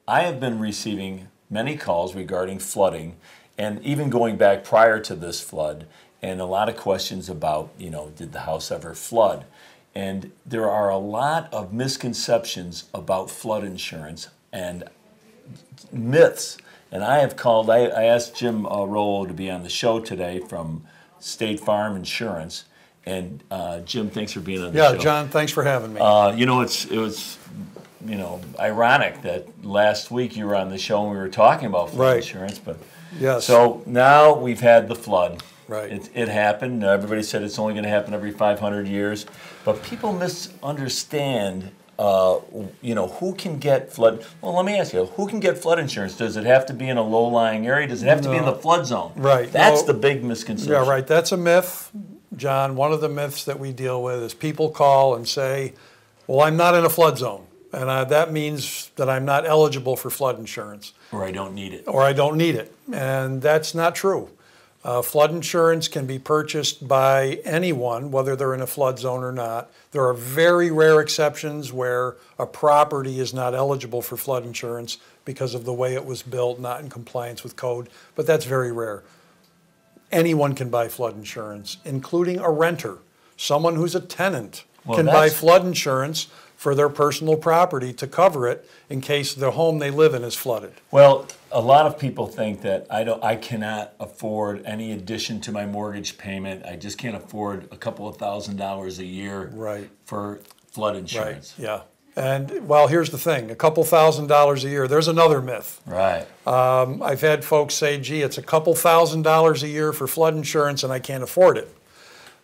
I have been receiving many calls regarding flooding, and even going back prior to this flood, and a lot of questions about, did the house ever flood? And there are a lot of misconceptions about flood insurance and myths. And I have called, I asked Jim Rollo to be on the show today from State Farm Insurance. And Jim, thanks for being on the show. Yeah, John, thanks for having me. It was ironic that last week you were on the show and we were talking about flood insurance. But yes. So now we've had the flood. Right. It happened. Everybody said it's only going to happen every 500 years. But people misunderstand, who can get flood. Well, let me ask you, who can get flood insurance? Does it have to be in a low-lying area? Does it have to be in the flood zone? Right. That's the big misconception. Yeah, right. That's a myth, John. One of the myths that we deal with is people call and say, well, I'm not in a flood zone, and that means that I'm not eligible for flood insurance. Or I don't need it. Or I don't need it. And that's not true. Flood insurance can be purchased by anyone, whether they're in a flood zone or not. There are very rare exceptions where a property is not eligible for flood insurance because of the way it was built, not in compliance with code, but that's very rare. Anyone can buy flood insurance, including a renter. Someone who's a tenant can buy flood insurance for their personal property to cover it in case the home they live in is flooded. Well, a lot of people think that I cannot afford any addition to my mortgage payment. I just can't afford a couple of $1,000s a year for flood insurance. Right. Yeah. And well, here's the thing: a couple $1,000s a year. There's another myth. Right. I've had folks say, "Gee, it's a couple $1,000s a year for flood insurance, and I can't afford it."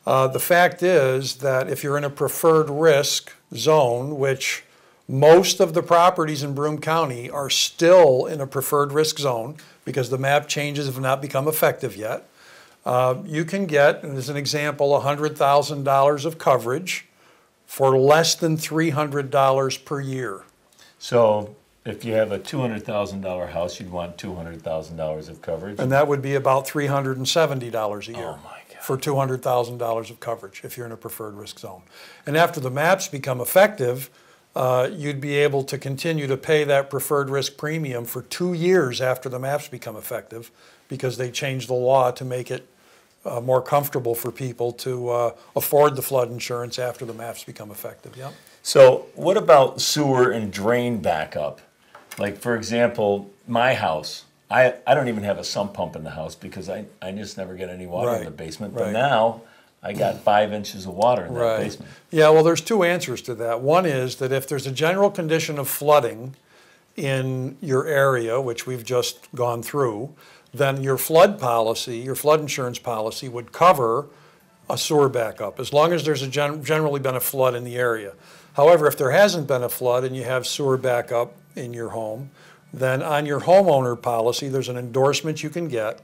The fact is that if you're in a preferred risk zone, which most of the properties in Broome County are still in a preferred risk zone because the map changes have not become effective yet, you can get, and as an example, $100,000 of coverage for less than $300 per year. So if you have a $200,000 house, you'd want $200,000 of coverage? And that would be about $370 a year. Oh my God. For $200,000 of coverage if you're in a preferred risk zone. And after the maps become effective, you'd be able to continue to pay that preferred risk premium for 2 years after the maps become effective, because they changed the law to make it more comfortable for people to afford the flood insurance after the maps become effective. Yep. So what about sewer and drain backup? Like, for example, my house, I don't even have a sump pump in the house because I just never get any water in the basement. But now I got 5 inches of water in that basement. Yeah, well, there's two answers to that. One is that if there's a general condition of flooding in your area, which we've just gone through, then your flood policy, your flood insurance policy would cover a sewer backup as long as there's generally been a flood in the area. However, if there hasn't been a flood and you have sewer backup in your home, then on your homeowner policy, there's an endorsement you can get,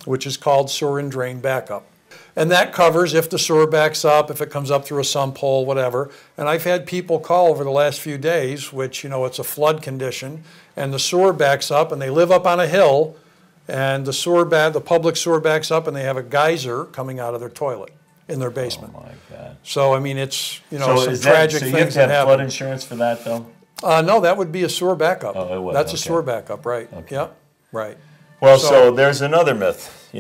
which is called sewer and drain backup. And that covers if the sewer backs up, if it comes up through a sump hole, whatever. And I've had people call over the last few days, which, it's a flood condition, and the sewer backs up, and they live up on a hill, and the public sewer backs up, and they have a geyser coming out of their toilet in their basement. Oh my God. So, I mean, it's, some tragic things that happen. So you have to have flood happen. insurance for that, though? No, that would be a sewer backup. Oh, it would. That's a sewer backup, right? Okay. Yep, right. Well, so there's another myth,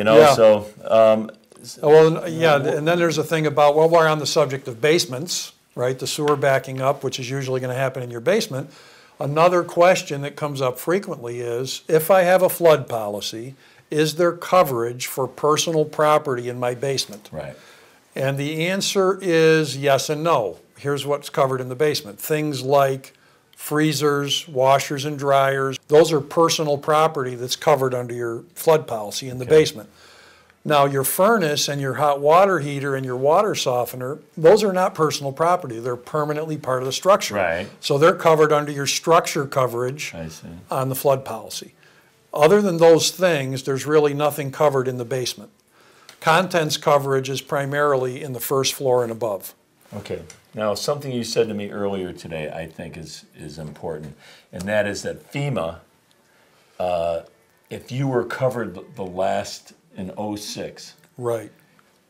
Well, yeah, and then there's a thing about, well, we're on the subject of basements, right? The sewer backing up, which is usually going to happen in your basement. Another question that comes up frequently is, if I have a flood policy, is there coverage for personal property in my basement? Right. And the answer is yes and no. Here's what's covered in the basement. Things like freezers, washers and dryers, those are personal property that's covered under your flood policy in the basement. Now, your furnace and your hot water heater and your water softener, those are not personal property. They're permanently part of the structure. Right. So they're covered under your structure coverage on the flood policy. Other than those things, there's really nothing covered in the basement. Contents coverage is primarily in the first floor and above. Okay. Now, something you said to me earlier today I think is important, and that is that FEMA, if you were covered the last in 06, right,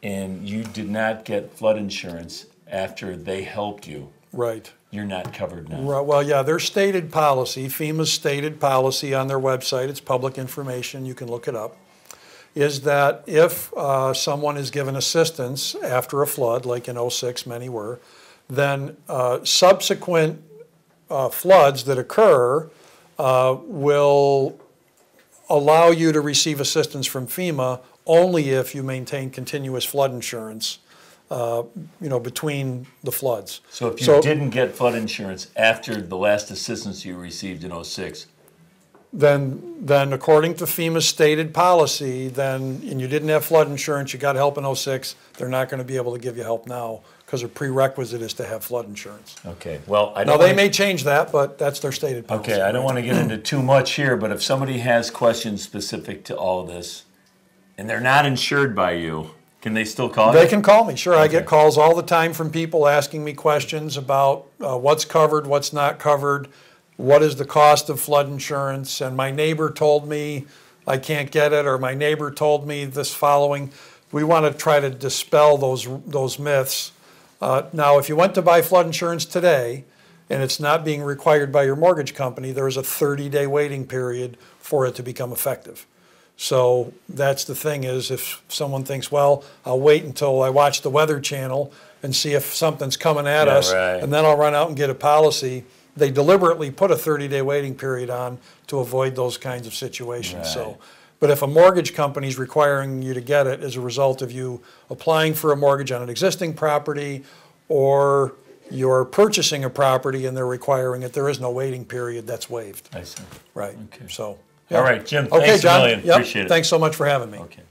and you did not get flood insurance after they helped you, right, you're not covered now. Well, yeah, their stated policy, FEMA's stated policy on their website, it's public information, you can look it up, is that if someone is given assistance after a flood, like in '06 many were, then subsequent floods that occur will allow you to receive assistance from FEMA only if you maintain continuous flood insurance, between the floods. So if you didn't get flood insurance after the last assistance you received in '06, then according to FEMA's stated policy, and you didn't have flood insurance, you got help in '06, they're not going to be able to give you help now because a prerequisite is to have flood insurance. okay. Well, I Now, don't they wanna- may change that, but that's their stated policy. Okay, I don't want to get into too much here, but if somebody has questions specific to all of this, and they're not insured by you, can they still call you? They can call me, sure. I get Okay. calls all the time from people asking me questions about what's covered, what's not covered, what is the cost of flood insurance, and my neighbor told me I can't get it, or my neighbor told me this following. We want to try to dispel those myths. Now, if you went to buy flood insurance today, and it's not being required by your mortgage company, there is a 30-day waiting period for it to become effective. So that's the thing is, if someone thinks, well, I'll wait until I watch the Weather Channel and see if something's coming at Yeah, us, right. and then I'll run out and get a policy. They deliberately put a 30-day waiting period on to avoid those kinds of situations. Right. So, but if a mortgage company is requiring you to get it as a result of you applying for a mortgage on an existing property, or you're purchasing a property and they're requiring it, there is no waiting period. That's waived. I see. Right. Okay. So. All right, Jim, Okay, thanks John. a million. Yep. Appreciate it. Thanks so much for having me. Okay.